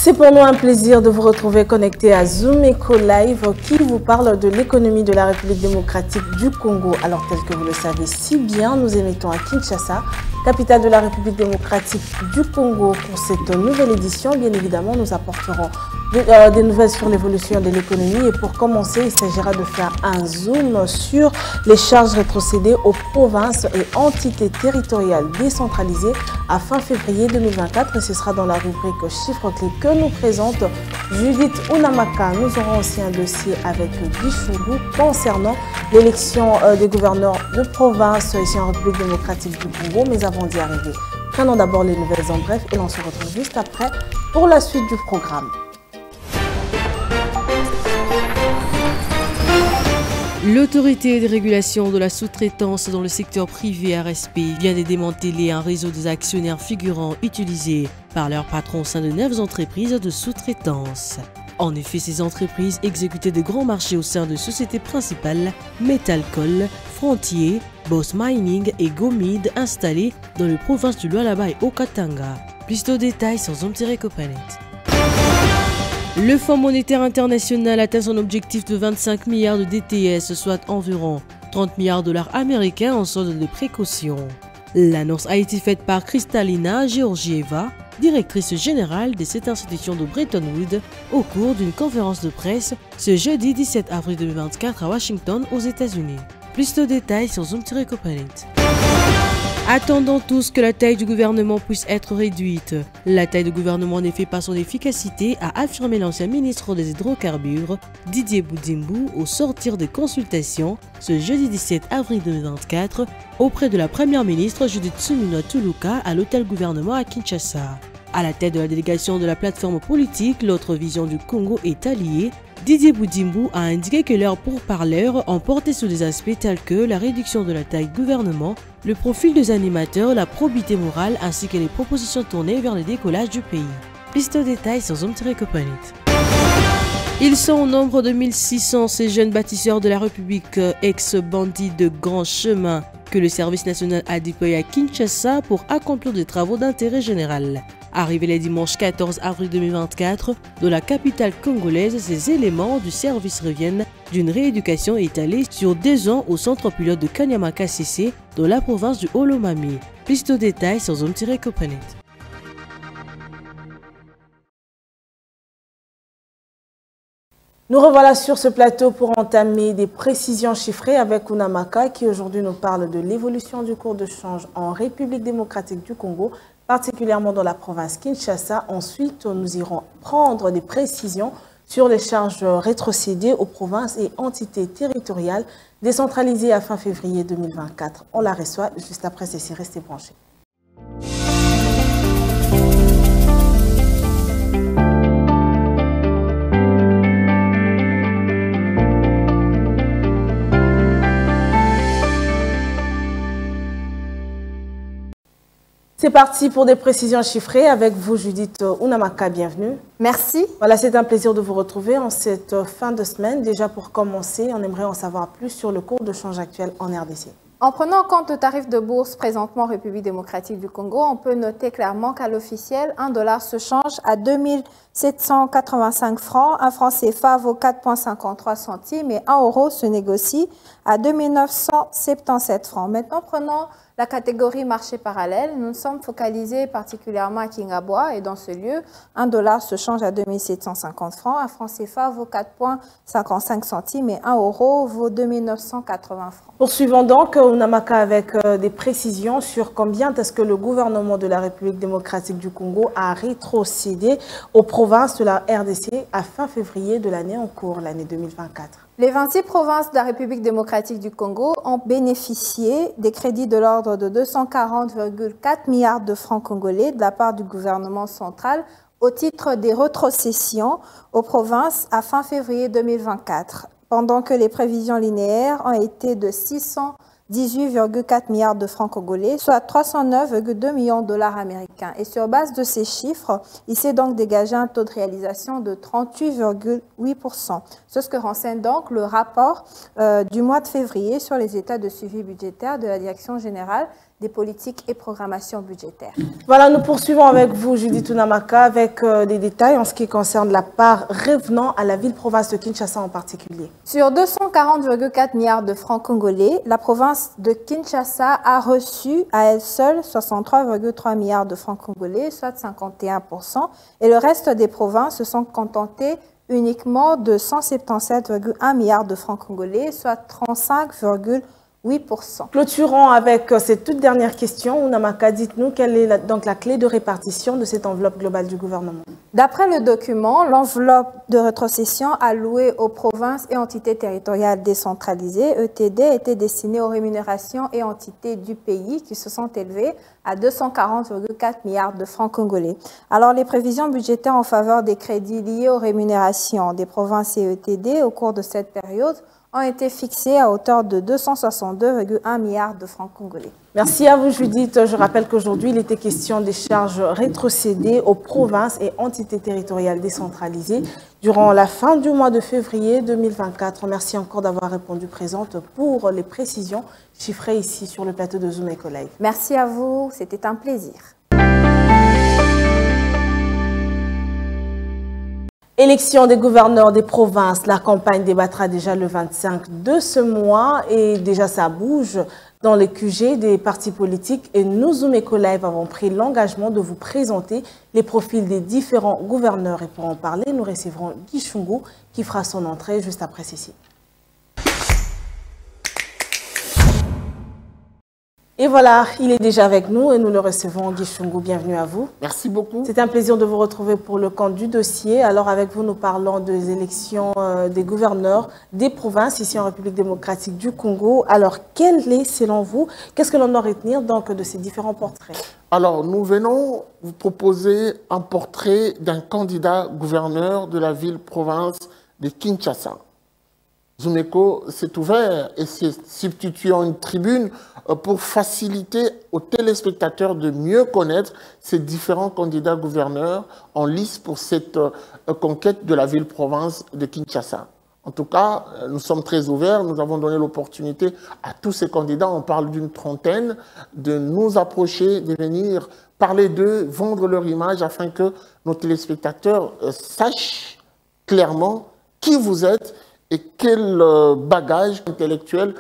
C'est pour nous un plaisir de vous retrouver connecté à Zoom Eco Live qui vous parle de l'économie de la République démocratique du Congo. Alors, tel que vous le savez si bien, nous émettons à Kinshasa, capitale de la République démocratique du Congo. Pour cette nouvelle édition, bien évidemment, nous apporterons des nouvelles sur l'évolution de l'économie. Et pour commencer, il s'agira de faire un zoom sur les charges rétrocédées aux provinces et entités territoriales décentralisées à fin février 2024. Et ce sera dans la rubrique chiffres clés que nous présente Judith Unamaka. Nous aurons aussi un dossier avec Bichougou concernant l'élection des gouverneurs de province ici en République démocratique du Congo. Mais avant d'y arriver, prenons d'abord les nouvelles en bref et l'on se retrouve juste après pour la suite du programme. L'autorité de régulation de la sous-traitance dans le secteur privé RSP vient de démanteler un réseau des actionnaires figurants utilisés par leurs patrons au sein de 9 entreprises de sous-traitance. En effet, ces entreprises exécutaient de grands marchés au sein de sociétés principales Metalcol, Frontier, Boss Mining et Gomid installées dans les provinces du Lualaba et Okatanga. Plus de détails sur Zoom-Copanet. Le Fonds monétaire international atteint son objectif de 25 milliards de DTS, soit environ 30 milliards de dollars américains en solde de précaution. L'annonce a été faite par Kristalina Georgieva, directrice générale de cette institution de Bretton Woods, au cours d'une conférence de presse ce jeudi 17 avril 2024 à Washington, aux États-Unis. Plus de détails sur Zoom-Copanet. Attendons tous que la taille du gouvernement puisse être réduite. La taille du gouvernement en effet par son efficacité, a affirmé l'ancien ministre des Hydrocarbures, Didier Boudimbu, au sortir des consultations ce jeudi 17 avril 2024 auprès de la première ministre Judith Suminwa Tuluka à l'hôtel gouvernement à Kinshasa. À la tête de la délégation de la plateforme politique, l'autre vision du Congo est alliée. Didier Boudimbu a indiqué que leurs pourparlers ont porté sur des aspects tels que la réduction de la taille du gouvernement, le profil des animateurs, la probité morale ainsi que les propositions tournées vers le décollage du pays. Plus de détails sur Zoom-Copanet. Ils sont au nombre de 1600 ces jeunes bâtisseurs de la République ex-bandits de grand chemin que le service national a déployé à Kinshasa pour accomplir des travaux d'intérêt général. Arrivés le dimanche 14 avril 2024, de la capitale congolaise, ces éléments du service reviennent d'une rééducation étalée sur 2 ans au centre pilote de Kanyamaka CC dans la province du Olomami. Plus de détails sur Zoom-Copanet. Nous revoilà sur ce plateau pour entamer des précisions chiffrées avec Unamaka qui aujourd'hui nous parle de l'évolution du cours de change en République démocratique du Congo, particulièrement dans la province Kinshasa. Ensuite, nous irons prendre des précisions sur les charges rétrocédées aux provinces et entités territoriales décentralisées à fin février 2024. On la reçoit juste après ceci. Restez branchés. C'est parti pour des précisions chiffrées avec vous, Judith Unamaka, bienvenue. Merci. Voilà, c'est un plaisir de vous retrouver en cette fin de semaine. Déjà pour commencer, on aimerait en savoir plus sur le cours de change actuel en RDC. En prenant en compte le tarif de bourse présentement en République démocratique du Congo, on peut noter clairement qu'à l'officiel, 1 dollar se change à 2785 francs, un franc CFA vaut 4,53 centimes et 1 euro se négocie à 2977 francs. Maintenant, prenons la catégorie marché parallèle. Nous sommes focalisés particulièrement à Kingabwa et dans ce lieu, 1 dollar se change à 2750 francs, un franc CFA vaut 4,55 centimes et 1 euro vaut 2980 francs. Poursuivons donc, Unamaka, avec des précisions sur combien est-ce que le gouvernement de la République démocratique du Congo a rétrocédé aux provinces de la RDC à fin février de l'année en cours, l'année 2024. Les 26 provinces de la République démocratique du Congo ont bénéficié des crédits de l'ordre de 240,4 milliards de francs congolais de la part du gouvernement central au titre des rétrocessions aux provinces à fin février 2024, pendant que les prévisions linéaires ont été de 618,4 milliards de francs congolais, soit 309,2 millions de dollars américains. Et sur base de ces chiffres, il s'est donc dégagé un taux de réalisation de 38,8%. C'est ce que renseigne donc le rapport du mois de février sur les états de suivi budgétaire de la Direction générale des politiques et programmations budgétaires. Voilà, nous poursuivons avec vous, Judith Unamaka, avec des détails en ce qui concerne la part revenant à la ville-province de Kinshasa en particulier. Sur 240,4 milliards de francs congolais, la province de Kinshasa a reçu à elle seule 63,3 milliards de francs congolais, soit 51%, et le reste des provinces se sont contentées uniquement de 177,1 milliards de francs congolais, soit 35,8%. Clôturons avec cette toute dernière question. Unamaka, dites-nous quelle est donc la clé de répartition de cette enveloppe globale du gouvernement? D'après le document, l'enveloppe de rétrocession allouée aux provinces et entités territoriales décentralisées, ETD, était destinée aux rémunérations et entités du pays qui se sont élevées à 240,4 milliards de francs congolais. Alors, les prévisions budgétaires en faveur des crédits liés aux rémunérations des provinces et ETD au cours de cette période ont été fixés à hauteur de 262,1 milliards de francs congolais. Merci à vous, Judith. Je rappelle qu'aujourd'hui, il était question des charges rétrocédées aux provinces et entités territoriales décentralisées durant la fin du mois de février 2024. Merci encore d'avoir répondu présente pour les précisions chiffrées ici sur le plateau de Zoom Eco Live. Merci à vous, c'était un plaisir. Élection des gouverneurs des provinces, la campagne débattra déjà le 25 de ce mois et déjà ça bouge dans les QG des partis politiques et nous, Zoom Eco Live, avons pris l'engagement de vous présenter les profils des différents gouverneurs et pour en parler, nous recevrons Guy Chungu qui fera son entrée juste après ceci. Et voilà, il est déjà avec nous et nous le recevons. Guy Chungu, bienvenue à vous. Merci beaucoup. C'est un plaisir de vous retrouver pour le camp du dossier. Alors avec vous, nous parlons des élections des gouverneurs des provinces ici en République démocratique du Congo. Alors, quel est, selon vous, qu'est-ce que l'on doit retenir donc de ces différents portraits? Alors, nous venons vous proposer un portrait d'un candidat gouverneur de la ville-province de Kinshasa. Zoom Eco s'est ouvert et s'est substitué en une tribune pour faciliter aux téléspectateurs de mieux connaître ces différents candidats gouverneurs en lice pour cette conquête de la ville-province de Kinshasa. En tout cas, nous sommes très ouverts, nous avons donné l'opportunité à tous ces candidats, on parle d'une trentaine, de nous approcher, de venir parler d'eux, vendre leur image afin que nos téléspectateurs sachent clairement qui vous êtes et quel bagage intellectuel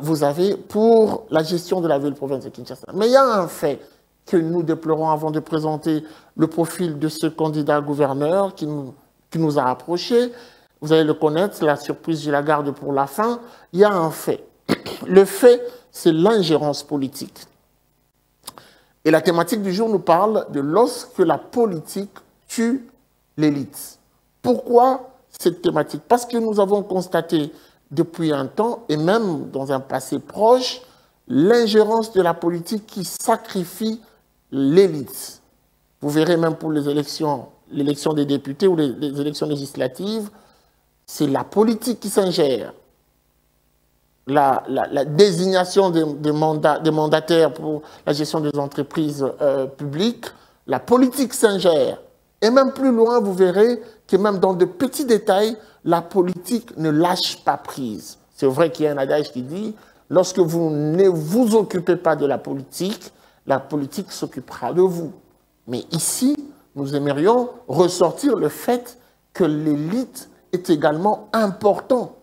vous avez pour la gestion de la ville-province de Kinshasa. Mais il y a un fait que nous déplorons avant de présenter le profil de ce candidat gouverneur qui nous a approchés. Vous allez le connaître, la surprise, je la garde pour la fin. Il y a un fait. Le fait, c'est l'ingérence politique. Et la thématique du jour nous parle de lorsque la politique tue l'élite. Pourquoi cette thématique? Parce que nous avons constaté depuis un temps, et même dans un passé proche, l'ingérence de la politique qui sacrifie l'élite. Vous verrez même pour les élections, l'élection des députés ou les élections législatives, c'est la politique qui s'ingère. La désignation des mandataires pour la gestion des entreprises publiques, la politique s'ingère. Et même plus loin, vous verrez que même dans de petits détails, la politique ne lâche pas prise. C'est vrai qu'il y a un adage qui dit, lorsque vous ne vous occupez pas de la politique s'occupera de vous. Mais ici, nous aimerions ressortir le fait que l'élite est également important.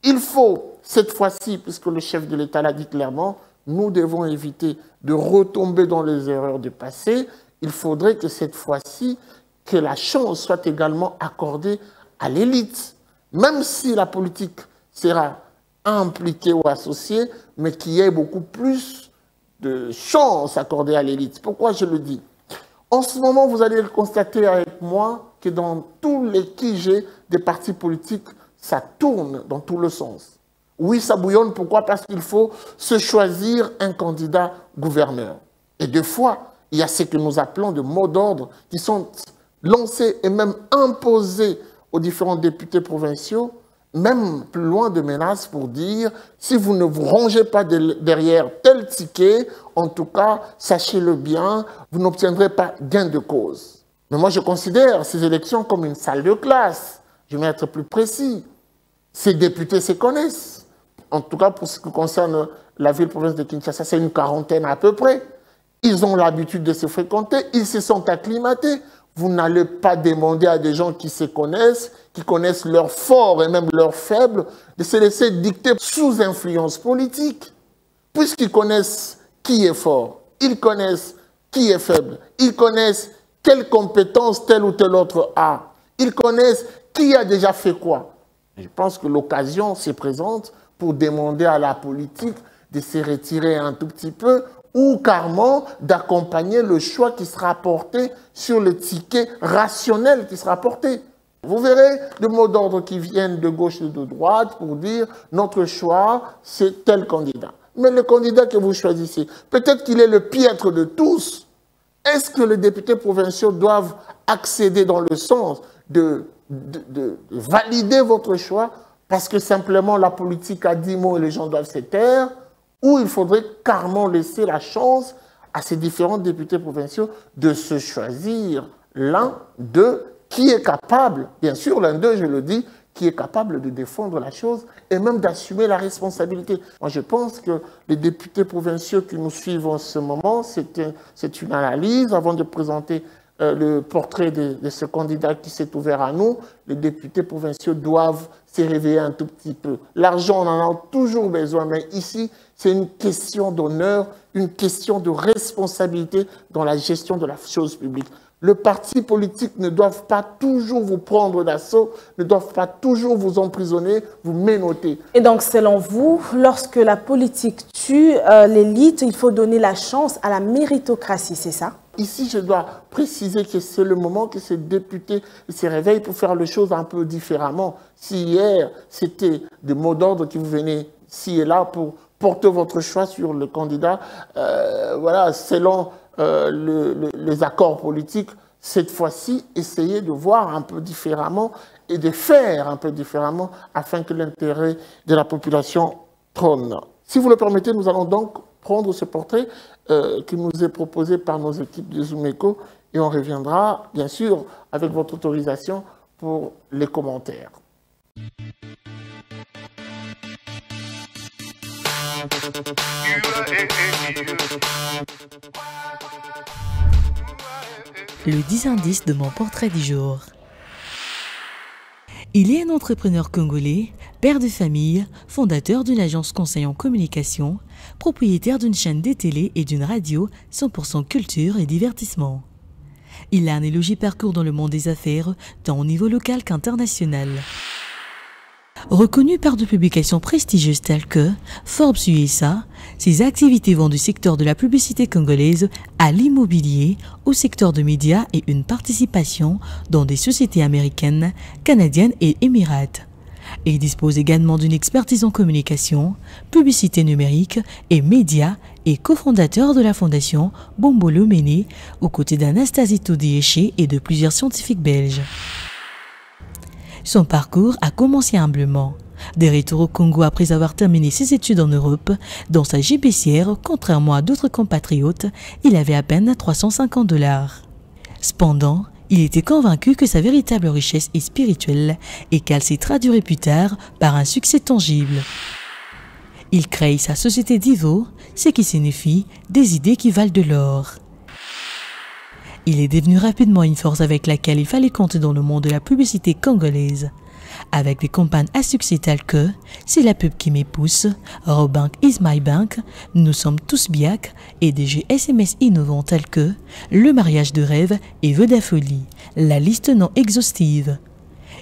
Il faut, cette fois-ci, puisque le chef de l'État l'a dit clairement, nous devons éviter de retomber dans les erreurs du passé. Il faudrait que cette fois-ci, que la chance soit également accordée à l'élite, même si la politique sera impliquée ou associée, mais qu'il y ait beaucoup plus de chance accordée à l'élite. Pourquoi je le dis? En ce moment, vous allez le constater avec moi que dans tous les QG des partis politiques, ça tourne dans tout le sens. Oui, ça bouillonne. Pourquoi? Parce qu'il faut se choisir un candidat gouverneur. Et deux fois, il y a ce que nous appelons de mots d'ordre qui sont lancés et même imposés aux différents députés provinciaux, même plus loin de menaces pour dire si vous ne vous rangez pas derrière tel ticket, en tout cas, sachez-le bien, vous n'obtiendrez pas gain de cause. Mais moi, je considère ces élections comme une salle de classe. Je vais être plus précis. Ces députés se connaissent. En tout cas, pour ce qui concerne la ville-province de Kinshasa, c'est une quarantaine à peu près. Ils ont l'habitude de se fréquenter, ils se sont acclimatés. Vous n'allez pas demander à des gens qui se connaissent, qui connaissent leurs forts et même leurs faibles, de se laisser dicter sous influence politique. Puisqu'ils connaissent qui est fort, ils connaissent qui est faible, ils connaissent quelles compétences tel ou tel autre a, ils connaissent qui a déjà fait quoi. Je pense que l'occasion se présente pour demander à la politique de se retirer un tout petit peu ou carrément d'accompagner le choix qui sera porté sur le ticket rationnel qui sera porté. Vous verrez des mots d'ordre qui viennent de gauche et de droite pour dire notre choix, c'est tel candidat. Mais le candidat que vous choisissez, peut-être qu'il est le piètre de tous. Est-ce que les députés provinciaux doivent accéder dans le sens de valider votre choix parce que simplement la politique a 10 mots et les gens doivent se taire, ou il faudrait carrément laisser la chance à ces différents députés provinciaux de se choisir l'un d'eux qui est capable, bien sûr l'un d'eux, je le dis, qui est capable de défendre la chose et même d'assumer la responsabilité. Moi, je pense que les députés provinciaux qui nous suivent en ce moment, c'est une analyse avant de présenter le portrait de ce candidat qui s'est ouvert à nous. Les députés provinciaux doivent se réveiller un tout petit peu. L'argent, on en a toujours besoin, mais ici, c'est une question d'honneur, une question de responsabilité dans la gestion de la chose publique. Le parti politique ne doivent pas toujours vous prendre d'assaut, ne doivent pas toujours vous emprisonner, vous ménoter. Et donc, selon vous, lorsque la politique tue l'élite, il faut donner la chance à la méritocratie, c'est ça? Ici, je dois préciser que c'est le moment que ces députés se réveillent pour faire les choses un peu différemment. Si hier, c'était des mots d'ordre qui vous venaient ci et là pour porter votre choix sur le candidat, voilà, selon les accords politiques, cette fois-ci, essayez de voir un peu différemment et de faire un peu différemment afin que l'intérêt de la population trône. Si vous le permettez, nous allons donc prendre ce portrait qui nous est proposé par nos équipes de Zoom-Eco et on reviendra, bien sûr, avec votre autorisation pour les commentaires. Le 10 indices de mon portrait du jour. Il est un entrepreneur congolais, père de famille, fondateur d'une agence conseil en communication, propriétaire d'une chaîne de télé et d'une radio 100% culture et divertissement. Il a un élogieux parcours dans le monde des affaires, tant au niveau local qu'international. Reconnu par de publications prestigieuses telles que Forbes USA, ses activités vont du secteur de la publicité congolaise à l'immobilier, au secteur de médias et une participation dans des sociétés américaines, canadiennes et émirates. Il dispose également d'une expertise en communication, publicité numérique et médias et cofondateur de la fondation Bombolo Méné aux côtés d'Anastasie Todiéché et de plusieurs scientifiques belges. Son parcours a commencé humblement. De retour au Congo après avoir terminé ses études en Europe, dans sa gibecière, contrairement à d'autres compatriotes, il avait à peine $350. Cependant, il était convaincu que sa véritable richesse est spirituelle et qu'elle s'est traduite plus tard par un succès tangible. Il crée sa société Divo, ce qui signifie des idées qui valent de l'or. Il est devenu rapidement une force avec laquelle il fallait compter dans le monde de la publicité congolaise. Avec des campagnes à succès telles que « C'est la pub qui m'épouse »,« Robank is my bank »,« Nous sommes tous biac » et des jeux SMS innovants tels que « Le mariage de rêve » et « Vodafolie », la liste non exhaustive.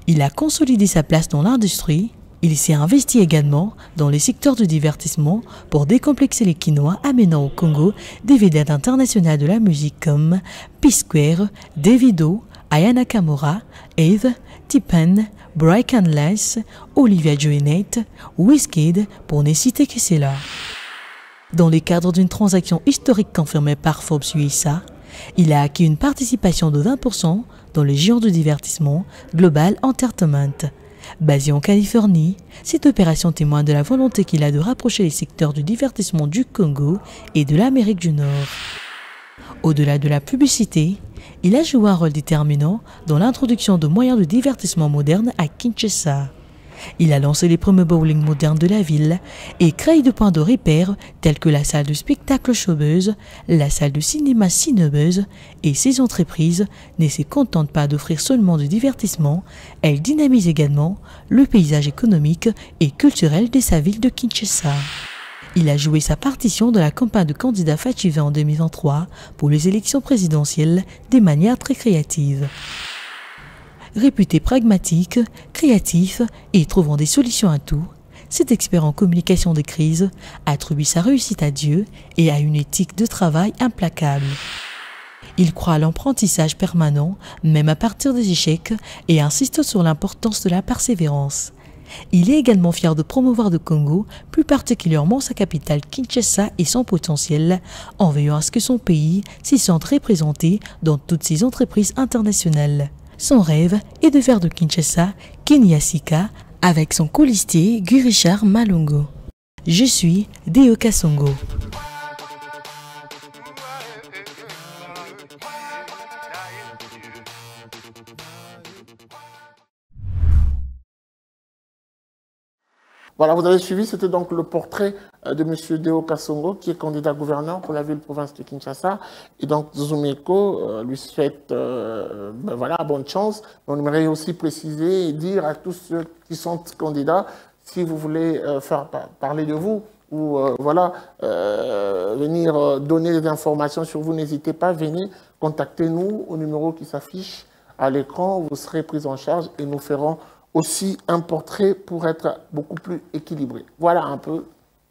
Il a consolidé sa place dans l'industrie. Il s'est investi également dans les secteurs de divertissement pour décomplexer les Quinois, amenant au Congo des vedettes internationales de la musique comme P-Square, Davido, Aya Nakamura, Eve, T-Pain, Brian Less, Olivia Joynet, Wizkid, pour ne citer que cela. Dans le cadre d'une transaction historique confirmée par Forbes USA, il a acquis une participation de 20% dans le géant de divertissement Global Entertainment. Basé en Californie, cette opération témoigne de la volonté qu'il a de rapprocher les secteurs du divertissement du Congo et de l'Amérique du Nord. Au-delà de la publicité, il a joué un rôle déterminant dans l'introduction de moyens de divertissement modernes à Kinshasa. Il a lancé les premiers bowling modernes de la ville et crée de points de repère tels que la salle de spectacle Chaubeuse, la salle de cinéma Cinebeuse et ces entreprises ne se contentent pas d'offrir seulement du divertissement, elles dynamisent également le paysage économique et culturel de sa ville de Kinshasa. Il a joué sa partition dans la campagne de candidat Fachivé en 2023 pour les élections présidentielles de manière très créative. Réputé pragmatique, créatif et trouvant des solutions à tout, cet expert en communication de crise attribue sa réussite à Dieu et à une éthique de travail implacable. Il croit à l'apprentissage permanent, même à partir des échecs, et insiste sur l'importance de la persévérance. Il est également fier de promouvoir le Congo, plus particulièrement sa capitale Kinshasa et son potentiel, en veillant à ce que son pays s'y sente représenté dans toutes ses entreprises internationales. Son rêve est de faire de Kinshasa Kenyasika avec son colistier Guy Richard Malongo. Je suis Deo Kasongo. Voilà, vous avez suivi, c'était donc le portrait de M. Deo Kasongo, qui est candidat gouverneur pour la ville-province de Kinshasa. Et donc, Zoumeko lui souhaite voilà, bonne chance. On aimerait aussi préciser et dire à tous ceux qui sont candidats, si vous voulez faire parler de vous ou voilà, venir donner des informations sur vous, n'hésitez pas, venez, contactez-nous au numéro qui s'affiche à l'écran. Vous serez pris en charge et nous ferons aussi un portrait pour être beaucoup plus équilibré. Voilà un peu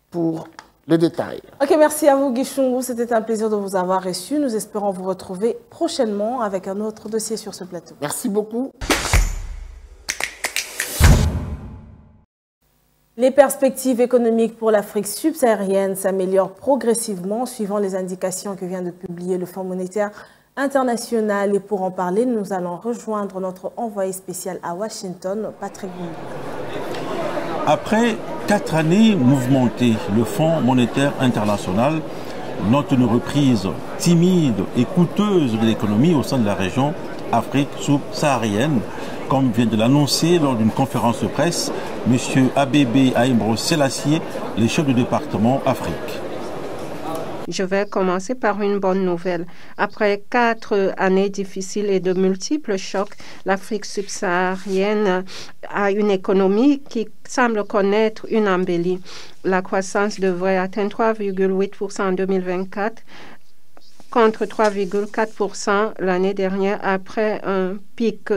pour les détails. Ok, merci à vous Guy Chungu, c'était un plaisir de vous avoir reçu. Nous espérons vous retrouver prochainement avec un autre dossier sur ce plateau. Merci beaucoup. Les perspectives économiques pour l'Afrique subsaharienne s'améliorent progressivement suivant les indications que vient de publier le Fonds monétaire international. Et pour en parler, nous allons rejoindre notre envoyé spécial à Washington, Patrick Boumou. Après 4 années mouvementées, le Fonds monétaire international note une reprise timide et coûteuse de l'économie au sein de la région Afrique subsaharienne, comme vient de l'annoncer lors d'une conférence de presse M. Abebe Aimbro Selassie, le chef du département Afrique. Je vais commencer par une bonne nouvelle. Après 4 années difficiles et de multiples chocs, l'Afrique subsaharienne a une économie qui semble connaître une embellie. La croissance devrait atteindre 3,8% en 2024, contre 3,4% l'année dernière, après un pic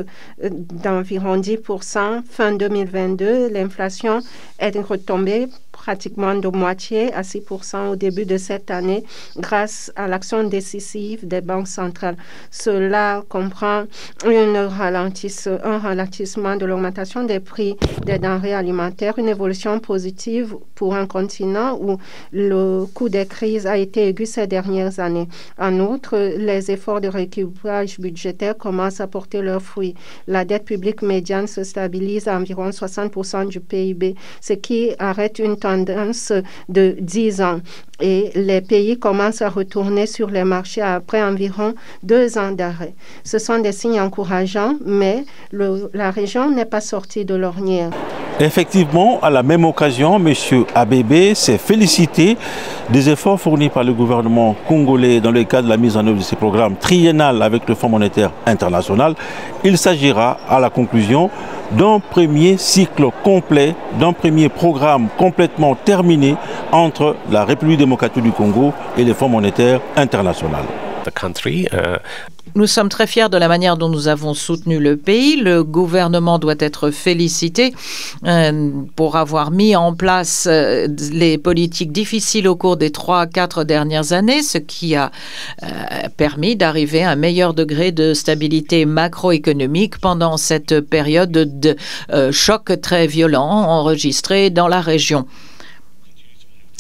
d'environ 10% fin 2022. L'inflation est retombée pratiquement de moitié à 6% au début de cette année grâce à l'action décisive des banques centrales. Cela comprend un ralentissement de l'augmentation des prix des denrées alimentaires, une évolution positive pour un continent où le coût des crises a été aigu ces dernières années. En outre, les efforts de rééquilibrage budgétaire commencent à porter leurs fruits. La dette publique médiane se stabilise à environ 60% du PIB, ce qui arrête une tendance de 10 ans. Et les pays commencent à retourner sur les marchés après environ 2 ans d'arrêt. Ce sont des signes encourageants, mais la région n'est pas sortie de l'ornière. Effectivement, à la même occasion, M. Abebe s'est félicité des efforts fournis par le gouvernement congolais dans le cadre de la mise en œuvre de ces programmes triennales avec le Fonds monétaire international. Il s'agira, à la conclusion, d'un premier cycle complet, d'un premier programme complètement terminé entre la République démocratique du Congo et le Fonds monétaire international. Nous sommes très fiers de la manière dont nous avons soutenu le pays. Le gouvernement doit être félicité pour avoir mis en place les politiques difficiles au cours des 3-4 dernières années, ce qui a permis d'arriver à un meilleur degré de stabilité macroéconomique pendant cette période de choc très violent enregistré dans la région.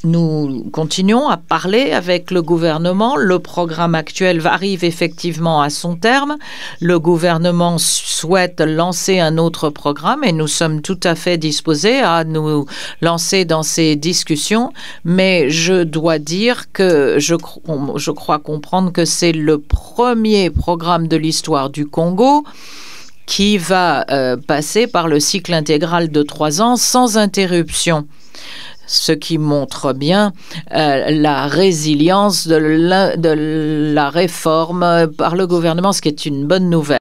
Nous continuons à parler avec le gouvernement. Le programme actuel arrive effectivement à son terme. Le gouvernement souhaite lancer un autre programme et nous sommes tout à fait disposés à nous lancer dans ces discussions. Mais je dois dire que je crois comprendre que c'est le premier programme de l'histoire du Congo qui va passer par le cycle intégral de 3 ans sans interruption. Ce qui montre bien la résilience de la réforme par le gouvernement, ce qui est une bonne nouvelle.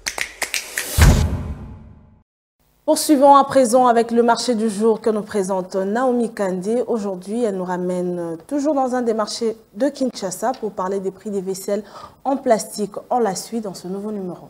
Poursuivons à présent avec le marché du jour que nous présente Naomi Kandé. Aujourd'hui, elle nous ramène toujours dans un des marchés de Kinshasa pour parler des prix des vaisselles en plastique. On la suit dans ce nouveau numéro.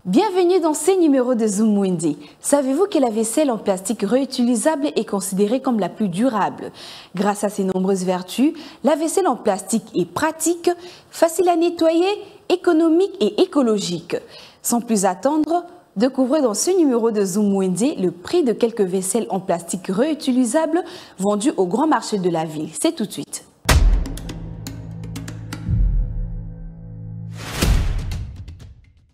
Bienvenue dans ce numéro de Zoom Wendy. Savez-vous que la vaisselle en plastique réutilisable est considérée comme la plus durable? Grâce à ses nombreuses vertus, la vaisselle en plastique est pratique, facile à nettoyer, économique et écologique. Sans plus attendre, découvrez dans ce numéro de Zoom Wendy le prix de quelques vaisselles en plastique réutilisables vendues au grand marché de la ville. C'est tout de suite.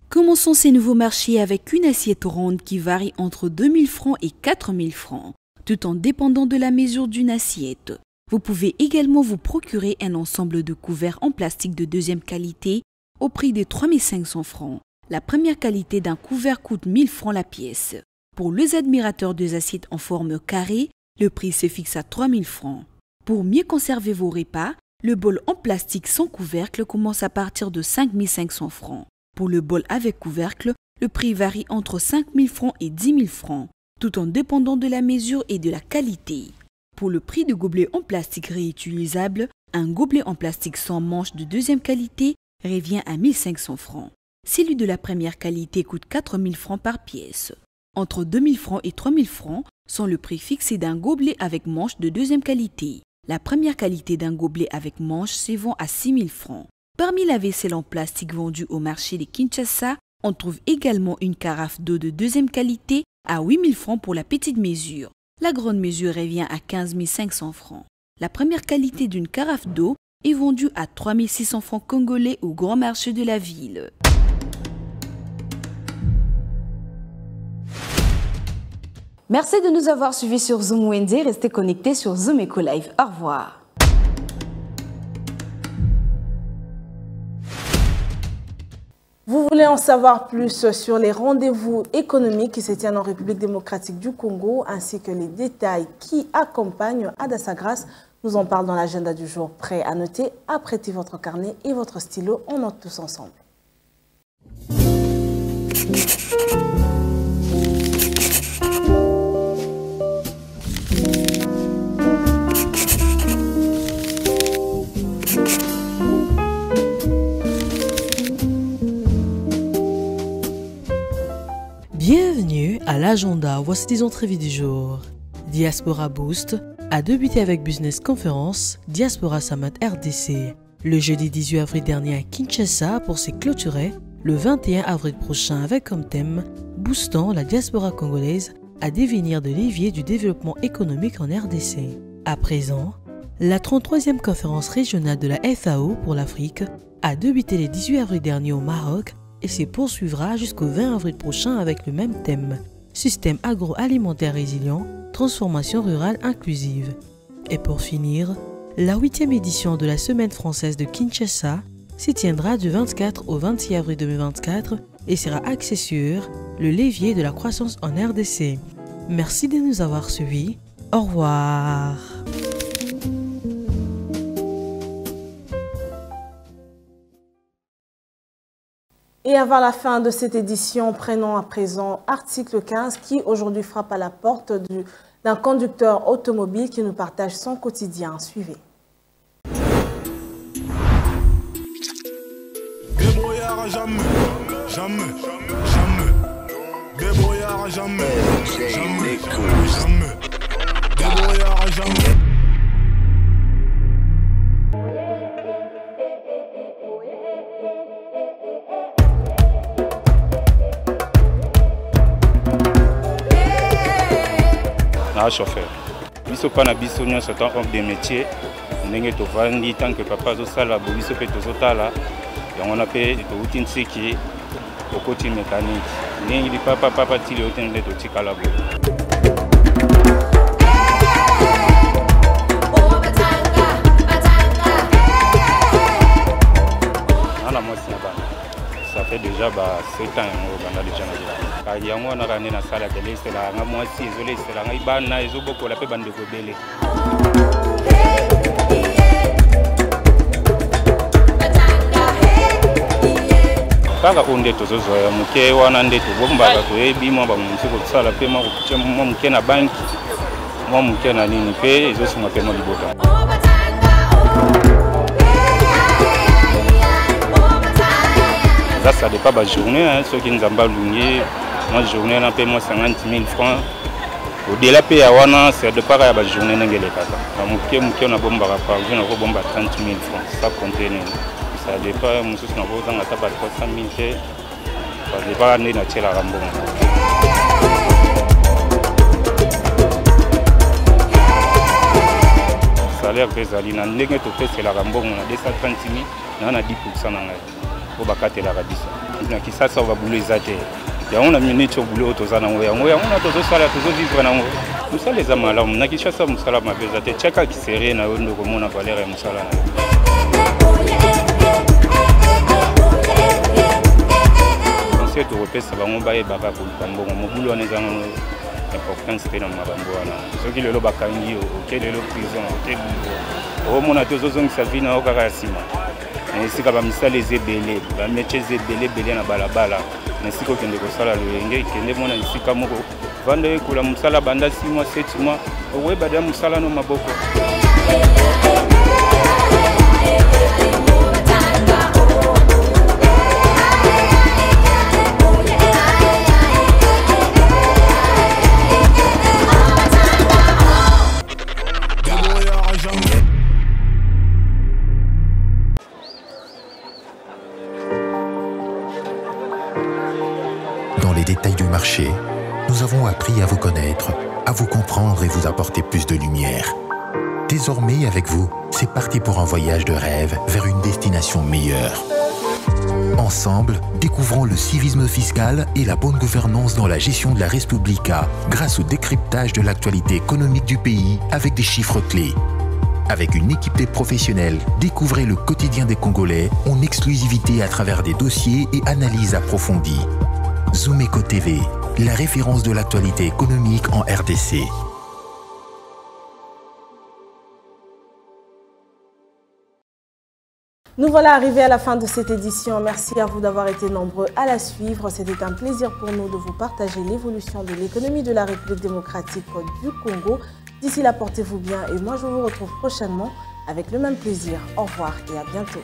Commençons ces nouveaux marchés avec une assiette ronde qui varie entre 2000 francs et 4000 francs, tout en dépendant de la mesure d'une assiette. Vous pouvez également vous procurer un ensemble de couverts en plastique de deuxième qualité au prix de 3500 francs. La première qualité d'un couvert coûte 1000 francs la pièce. Pour les admirateurs des assiettes en forme carrée, le prix se fixe à 3000 francs. Pour mieux conserver vos repas, le bol en plastique sans couvercle commence à partir de 5500 francs. Pour le bol avec couvercle, le prix varie entre 5 000 francs et 10 000 francs, tout en dépendant de la mesure et de la qualité. Pour le prix de gobelet en plastique réutilisable, un gobelet en plastique sans manche de deuxième qualité revient à 1 500 francs. Celui de la première qualité coûte 4 000 francs par pièce. Entre 2 000 francs et 3 000 francs sont le prix fixé d'un gobelet avec manche de deuxième qualité. La première qualité d'un gobelet avec manche se vend à 6 000 francs. Parmi la vaisselle en plastique vendue au marché de Kinshasa, on trouve également une carafe d'eau de deuxième qualité à 8 000 francs pour la petite mesure. La grande mesure revient à 15 500 francs. La première qualité d'une carafe d'eau est vendue à 3 600 francs congolais au grand marché de la ville. Merci de nous avoir suivis sur Zoom Wendy. Restez connectés sur Zoom Eco Live. Au revoir. Vous voulez en savoir plus sur les rendez-vous économiques qui se tiennent en République démocratique du Congo ainsi que les détails qui accompagnent Adassa-Grâce? Nous en parlons dans l'agenda du jour. Prêt à noter? Apprêtez votre carnet et votre stylo. On note tous ensemble. Bienvenue à l'agenda, voici des entrevues du jour. Diaspora Boost a débuté avec Business Conference Diaspora Summit RDC le jeudi 18 avril dernier à Kinshasa pour se clôturer le 21 avril prochain avec comme thème Boostant la diaspora congolaise à devenir de levier du développement économique en RDC. À présent, la 33e conférence régionale de la FAO pour l'Afrique a débuté le 18 avril dernier au Maroc et se poursuivra jusqu'au 20 avril prochain avec le même thème, système agroalimentaire résilient, transformation rurale inclusive. Et pour finir, la 8e édition de la Semaine française de Kinshasa s'y tiendra du 24 au 26 avril 2024 et sera axée sur le levier de la croissance en RDC. Merci de nous avoir suivis. Au revoir. Et avant la fin de cette édition, prenons à présent article 15 qui aujourd'hui frappe à la porte d'un conducteur automobile qui nous partage son quotidien. Suivez. Débrouillard jamais, jamais, jamais. Débrouillard jamais, jamais, jamais. Débrouillard jamais. Chauffeur. Biso pana biso nyonso tant homme de métier ndenge tovandi tant que papa azosala bo biso pe tozotala yango na pe touti nsiki okoti mécanique ndenge li papa tili ote nde totikala boye. Ana mwasi na bana ça fait déjà 7 ans yango banda déjà na bila yango na kande na sala de l'esela nga mwasi ezole esela nga ibana ezobokola pe bande ko bele. Kaka onde tozozoya muke wana nde tobombaka toyebi mwa bamonisi kosala mpe mwa muke na banki mwa muke na nini mpe ezosunga mpe mwa libota. Ça dépend de la journée, ceux qui nous ont balungé, moi journée on paie moi 50 000 francs. Au-delà de la c'est de part à la journée n'engagez pas. On a bombe par jour, on a bombe à 30 000 francs. Ça contient. Ça dépend, nous sommes dans la table à 300 000 francs. Ça dépend de l'année naturelle à Rambon. Le salaire que Zali n'a pas fait, c'est la Rambon, on a 230 000, on a 10% au bakate la radisa na kisasa va bouler zate ya on a minute au boulot tozana ngo ya ngo ya on a tozo sala tozo vivre na ngo musala les amala na kisasa musala mabeza te chaka kisere na ndo ko mona valeur ya musala na conseil européen ça va ngomba e baka ko tambongo mobulo wana zana importance te na mabambo wana soki lelo bakangi o kelelo prison o kelelo o mona tozo zongisa vina o kaka sima esika bamisala ezebele bamétier ezebele na balabala na esika okende kosala loyenge ekende mona esika moko vanda ekola mosala banda 6 mois 7 mois oyeba da mosala no maboko. Dans les détails du marché, nous avons appris à vous connaître, à vous comprendre et vous apporter plus de lumière. Désormais, avec vous, c'est parti pour un voyage de rêve vers une destination meilleure. Ensemble, découvrons le civisme fiscal et la bonne gouvernance dans la gestion de la Res Publica grâce au décryptage de l'actualité économique du pays avec des chiffres clés. Avec une équipe de professionnels, découvrez le quotidien des Congolais en exclusivité à travers des dossiers et analyses approfondies. Zoomeco TV, la référence de l'actualité économique en RDC. Nous voilà arrivés à la fin de cette édition. Merci à vous d'avoir été nombreux à la suivre. C'était un plaisir pour nous de vous partager l'évolution de l'économie de la République démocratique du Congo. D'ici là, portez-vous bien et moi je vous retrouve prochainement avec le même plaisir. Au revoir et à bientôt.